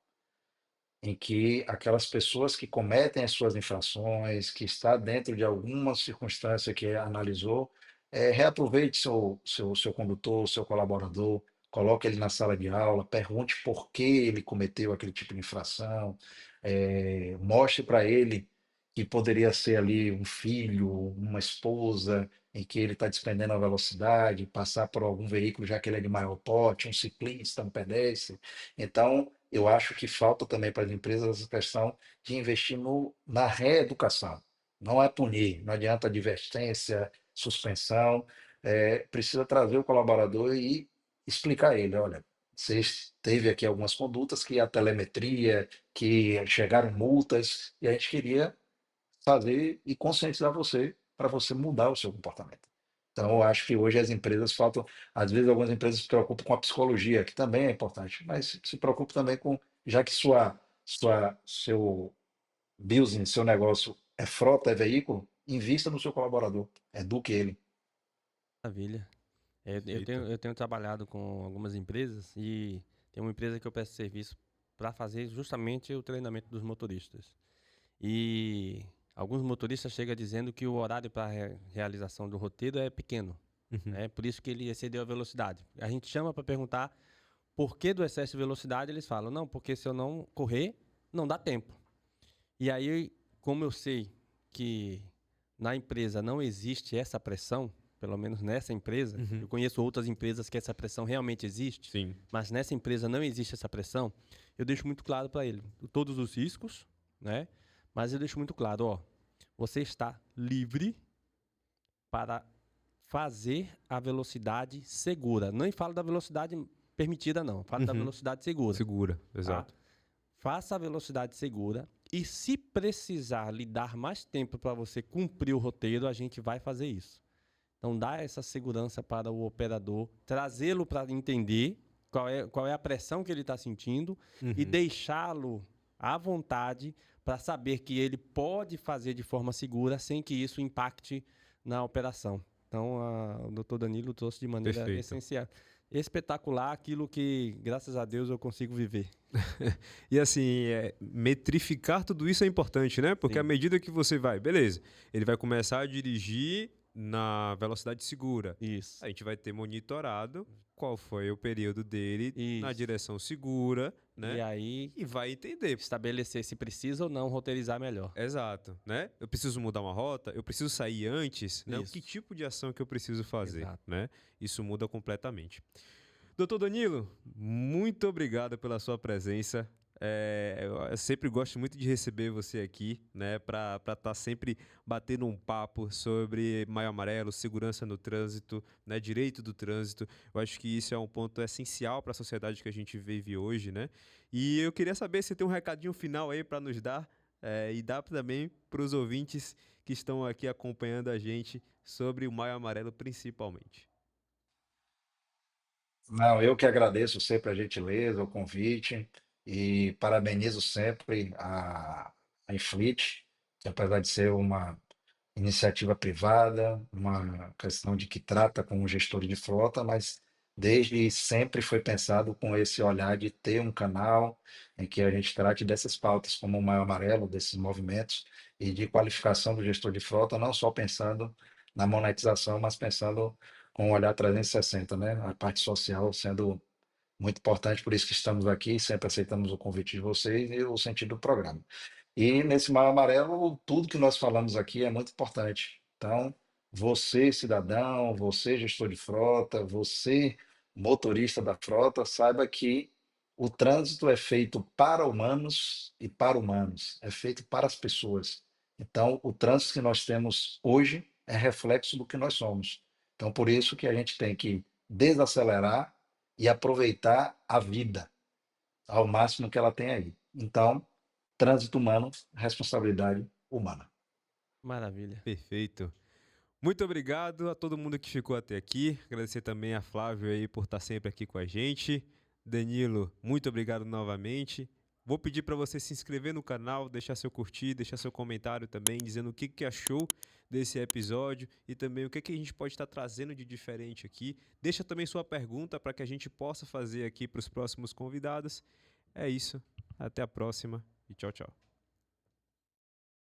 em que aquelas pessoas que cometem as suas infrações, que está dentro de alguma circunstância que analisou, reaproveite seu condutor, seu colaborador, coloque ele na sala de aula, pergunte por que ele cometeu aquele tipo de infração, mostre para ele que poderia ser ali um filho, uma esposa, em que ele está despendendo a velocidade, passar por algum veículo, já que ele é de maior porte, um ciclista, um pedestre. Então, eu acho que falta também para as empresas essa questão de investir na reeducação. Não é punir, não adianta advertência, suspensão, precisa trazer o colaborador e explicar a ele, olha, você teve aqui algumas condutas que a telemetria, que chegaram multas, e a gente queria fazer e conscientizar você para você mudar o seu comportamento. Então, eu acho que hoje as empresas faltam, às vezes algumas empresas se preocupam com a psicologia, que também é importante, mas se preocupe também com, já que seu business, seu negócio é frota, é veículo, invista no seu colaborador, eduque ele. Maravilha. Perfeito. Eu tenho trabalhado com algumas empresas e tem uma empresa que eu peço serviço para fazer justamente o treinamento dos motoristas. E alguns motoristas chegam dizendo que o horário para realização do roteiro é pequeno, Uhum. né? Por isso que ele excedeu a velocidade. A gente chama para perguntar por que do excesso de velocidade, eles falam, não, porque se eu não correr, não dá tempo. E aí, como eu sei que na empresa não existe essa pressão, pelo menos nessa empresa, Uhum. eu conheço outras empresas que essa pressão realmente existe, Sim. mas nessa empresa não existe essa pressão, eu deixo muito claro para ele todos os riscos, né? Mas eu deixo muito claro, ó, você está livre para fazer a velocidade segura. Nem falo da velocidade permitida, não. Falo da Uhum. velocidade segura. Segura, Tá? exato. Faça a velocidade segura e se precisar lhe dar mais tempo para você cumprir o roteiro, a gente vai fazer isso. Então, dá essa segurança para o operador, trazê-lo para entender qual é a pressão que ele está sentindo e Uhum. deixá-lo à vontade para saber que ele pode fazer de forma segura sem que isso impacte na operação. Então, o Dr. Danilo trouxe de maneira Perfeito. essencial, espetacular, aquilo que, graças a Deus, eu consigo viver. E assim, metrificar tudo isso é importante, né? Porque Sim. à medida que você vai, beleza, ele vai começar a dirigir na velocidade segura. Isso. A gente vai ter monitorado qual foi o período dele na Isso. direção segura, né? E aí, E vai entender. estabelecer se precisa ou não roteirizar melhor. Exato, né? Eu preciso mudar uma rota, eu preciso sair antes, né? Isso. Que tipo de ação que eu preciso fazer, Exato. né? Isso muda completamente. Doutor Danilo, muito obrigado pela sua presença. Eu sempre gosto muito de receber você aqui, né, para estar sempre batendo um papo sobre Maio Amarelo, segurança no trânsito, né, direito do trânsito. Eu acho que isso é um ponto essencial para a sociedade que a gente vive hoje, né? E eu queria saber se tem um recadinho final aí para nos dar, e dar também para os ouvintes que estão aqui acompanhando a gente sobre o Maio Amarelo principalmente. Não, eu que agradeço sempre a gentileza, o convite e parabenizo sempre a Inflit, que apesar de ser uma iniciativa privada, uma questão de que trata com o gestor de frota, mas desde sempre foi pensado com esse olhar de ter um canal em que a gente trate dessas pautas como o Maio Amarelo, desses movimentos e de qualificação do gestor de frota, não só pensando na monetização, mas pensando com um olhar 360, né? A parte social sendo muito importante, por isso que estamos aqui, sempre aceitamos o convite de vocês e o sentido do programa. E nesse Mar Amarelo, tudo que nós falamos aqui é muito importante. Então, você, cidadão, você, gestor de frota, você, motorista da frota, saiba que o trânsito é feito para humanos e para humanos, é feito para as pessoas. Então, o trânsito que nós temos hoje é reflexo do que nós somos. Então, por isso que a gente tem que desacelerar e aproveitar a vida ao máximo que ela tem aí. Então, trânsito humano, responsabilidade humana. Maravilha. Perfeito. Muito obrigado a todo mundo que ficou até aqui. Agradecer também a Flávio aí por estar sempre aqui com a gente. Danilo, muito obrigado novamente. Vou pedir para você se inscrever no canal, deixar seu curtir, deixar seu comentário também, dizendo o que achou desse episódio e também o que a gente pode estar trazendo de diferente aqui. Deixa também sua pergunta para que a gente possa fazer aqui para os próximos convidados. É isso. Até a próxima e tchau, tchau.